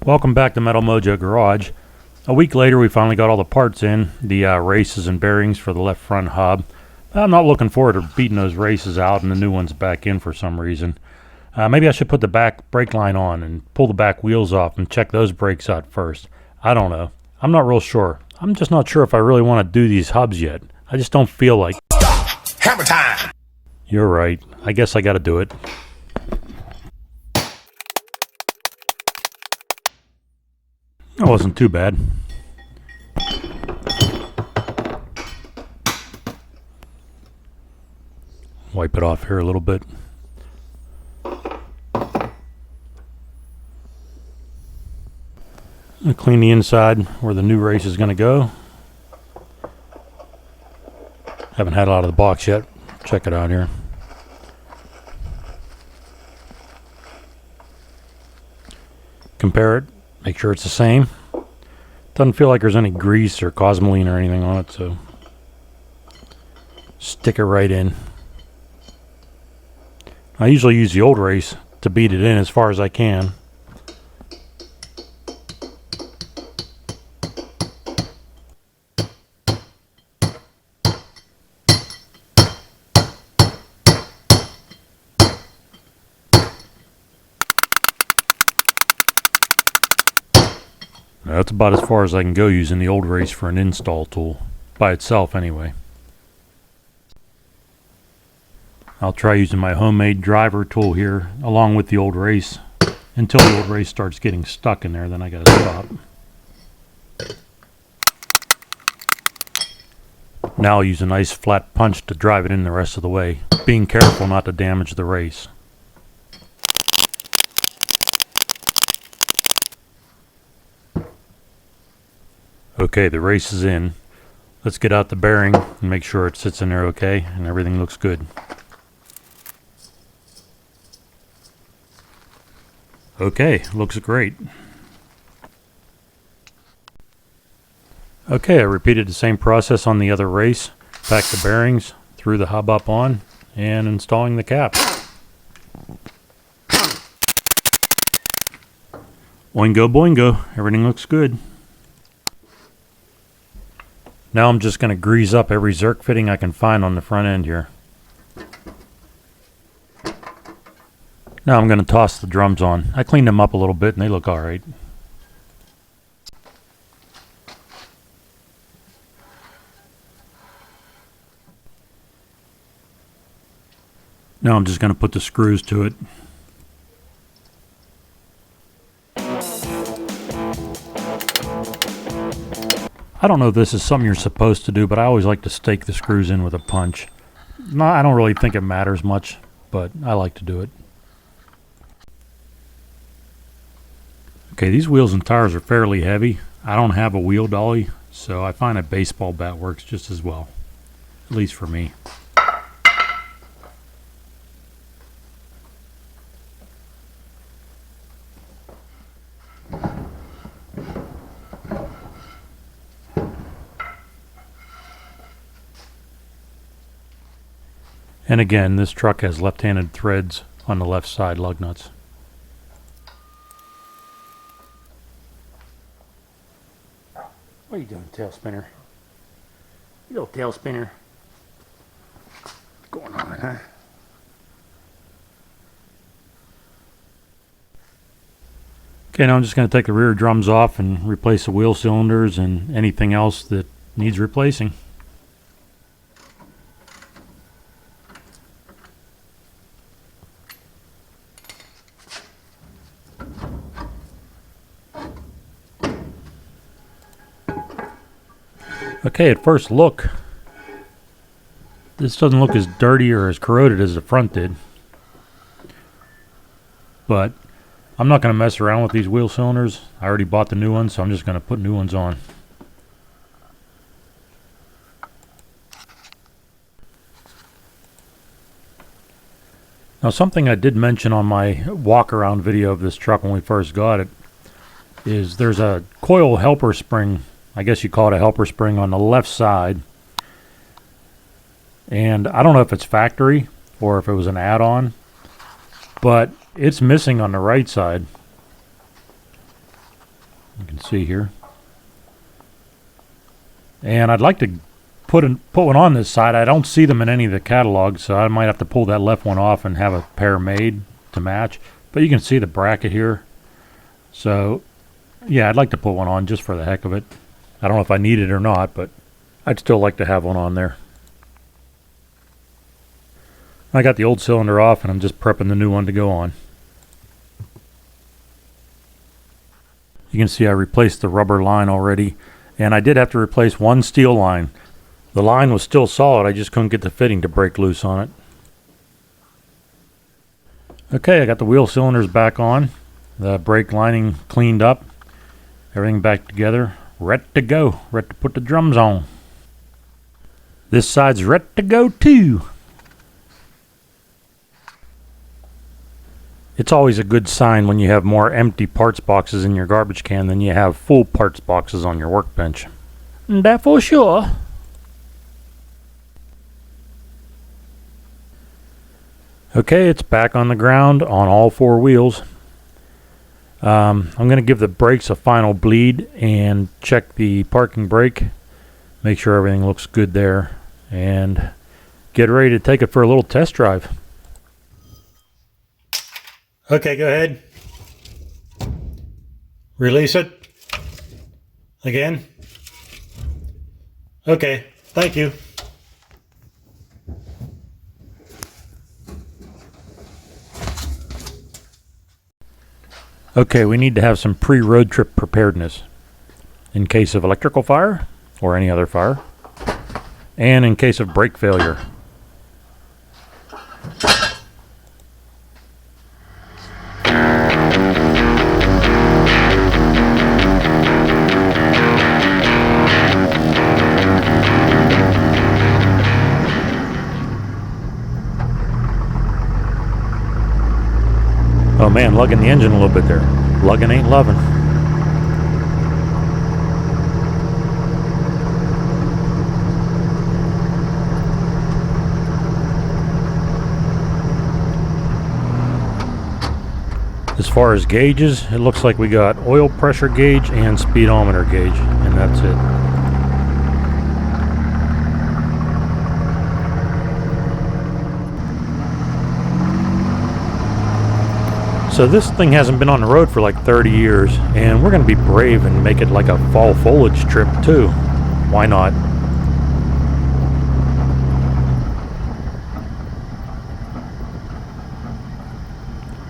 Welcome back to Metal Mojo Garage. A week later we finally got all the parts in, the races and bearings for the left front hub. I'm not looking forward to beating those races out and the new ones back in for some reason. Maybe I should put the back brake line on and pull the back wheels off and check those brakes out first. I don't know. I'm not real sure. I'm just not sure if I really want to do these hubs yet. I just don't feel like... Hammer time! You're right. I guess I gotta do it. That wasn't too bad. Wipe it off here a little bit. And clean the inside where the new race is going to go. Haven't had it out of the box yet. Check it out here. Compare it. Make sure it's the same. Doesn't feel like there's any grease or cosmoline or anything on it, so stick it right in. I usually use the old race to beat it in as far as I can. That's about as far as I can go using the old race for an install tool, by itself anyway. I'll try using my homemade driver tool here along with the old race until the old race starts getting stuck in there, then I gotta stop. Now I'll use a nice flat punch to drive it in the rest of the way, being careful not to damage the race. Okay, the race is in. Let's get out the bearing and make sure it sits in there okay and everything looks good. Okay, looks great. Okay, I repeated the same process on the other race. Pack the bearings, threw the hub up on, and installing the cap. Oingo boingo, everything looks good. Now I'm just going to grease up every Zerk fitting I can find on the front end here. Now I'm going to toss the drums on. I cleaned them up a little bit and they look alright. Now I'm just going to put the screws to it. I don't know if this is something you're supposed to do, but I always like to stake the screws in with a punch. No, I don't really think it matters much, but I like to do it. Okay, these wheels and tires are fairly heavy. I don't have a wheel dolly, so I find a baseball bat works just as well, at least for me. And again, this truck has left-handed threads on the left side lug nuts. What are you doing, tail spinner? You little tail spinner. What's going on, huh? Okay, now I'm just going to take the rear drums off and replace the wheel cylinders and anything else that needs replacing. Okay, at first look, this doesn't look as dirty or as corroded as the front did. But I'm not going to mess around with these wheel cylinders. I already bought the new ones, so I'm just going to put new ones on. Now, something I did mention on my walk-around video of this truck when we first got it is there's a coil helper spring. I guess you call it a helper spring on the left side. And I don't know if it's factory or if it was an add-on, but it's missing on the right side. You can see here. And I'd like to put one on this side. I don't see them in any of the catalogs, so I might have to pull that left one off and have a pair made to match. But you can see the bracket here. So, yeah, I'd like to put one on just for the heck of it. I don't know if I need it or not, but I'd still like to have one on there. I got the old cylinder off, and I'm just prepping the new one to go on. You can see I replaced the rubber line already, and I did have to replace one steel line. The line was still solid, I just couldn't get the fitting to break loose on it. Okay, I got the wheel cylinders back on, the brake lining cleaned up, everything back together, ready to go, ready to put the drums on. This side's ready to go too. It's always a good sign when you have more empty parts boxes in your garbage can than you have full parts boxes on your workbench. That for sure. Okay, it's back on the ground on all four wheels. I'm going to give the brakes a final bleed and check the parking brake. Make sure everything looks good there. And get ready to take it for a little test drive. Okay, go ahead. Release it. Again. Okay, thank you. Okay, we need to have some pre-road trip preparedness in case of electrical fire or any other fire, and in case of brake failure. Oh man, lugging the engine a little bit there. Lugging ain't loving. As far as gauges, it looks like we got oil pressure gauge and speedometer gauge, and that's it. So this thing hasn't been on the road for like 30 years, and we're going to be brave and make it like a fall foliage trip too. Why not?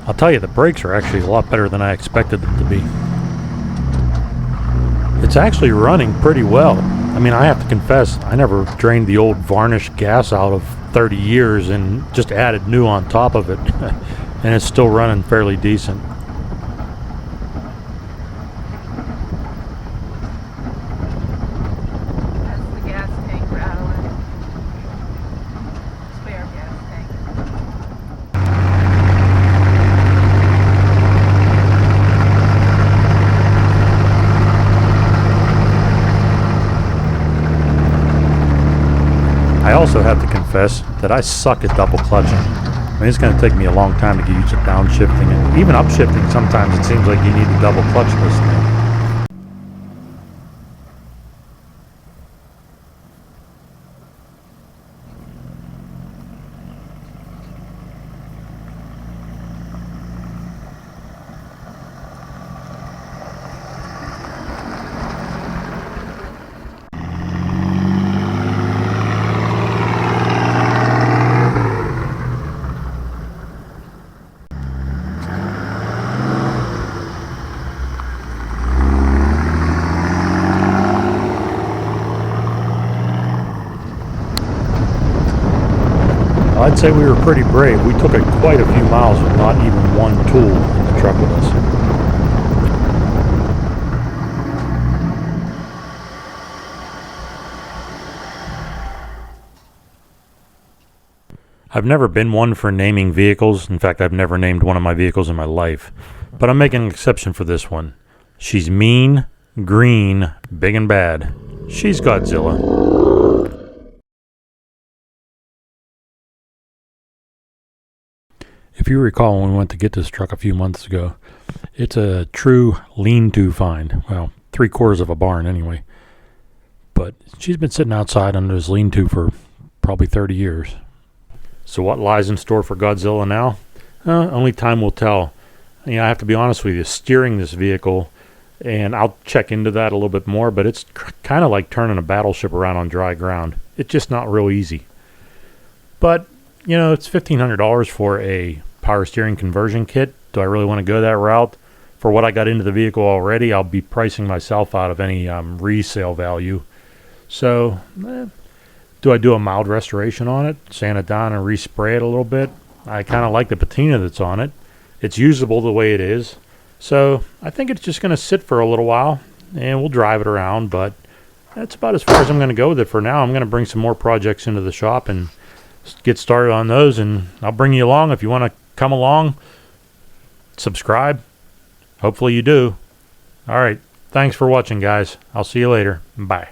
I'll tell you, the brakes are actually a lot better than I expected them to be. It's actually running pretty well. I mean, I have to confess, I never drained the old varnished gas out of 30 years and just added new on top of it. And it's still running fairly decent. That's the gas tank rattling. Spare gas tank. I also have to confess that I suck at double clutching. I mean, it's going to take me a long time to get used to downshifting, and even upshifting sometimes it seems like you need to double clutch this thing. I'd say we were pretty brave. We took it quite a few miles with not even one tool in the truck with us. I've never been one for naming vehicles. In fact, I've never named one of my vehicles in my life. But I'm making an exception for this one. She's mean, green, big and bad. She's Godzilla. If you recall when we went to get this truck a few months ago, it's a true lean-to find. Well, 3/4 of a barn anyway. But she's been sitting outside under this lean-to for probably 30 years. So what lies in store for Godzilla now? Only time will tell. I have to be honest with you, steering this vehicle, and I'll check into that a little bit more, but it's kind of like turning a battleship around on dry ground. It's just not real easy. But, it's $1,500 for a power steering conversion kit. Do I really want to go that route? For what I got into the vehicle already, I'll be pricing myself out of any resale value. So, do I do a mild restoration on it, sand it down and respray it a little bit? I kind of like the patina that's on it. It's usable the way it is. So I think it's just going to sit for a little while, and we'll drive it around, but that's about as far as I'm going to go with it for now. I'm going to bring some more projects into the shop and get started on those, and I'll bring you along. If you want to come along, subscribe. Hopefully you do. All right. Thanks for watching, guys. I'll see you later. Bye.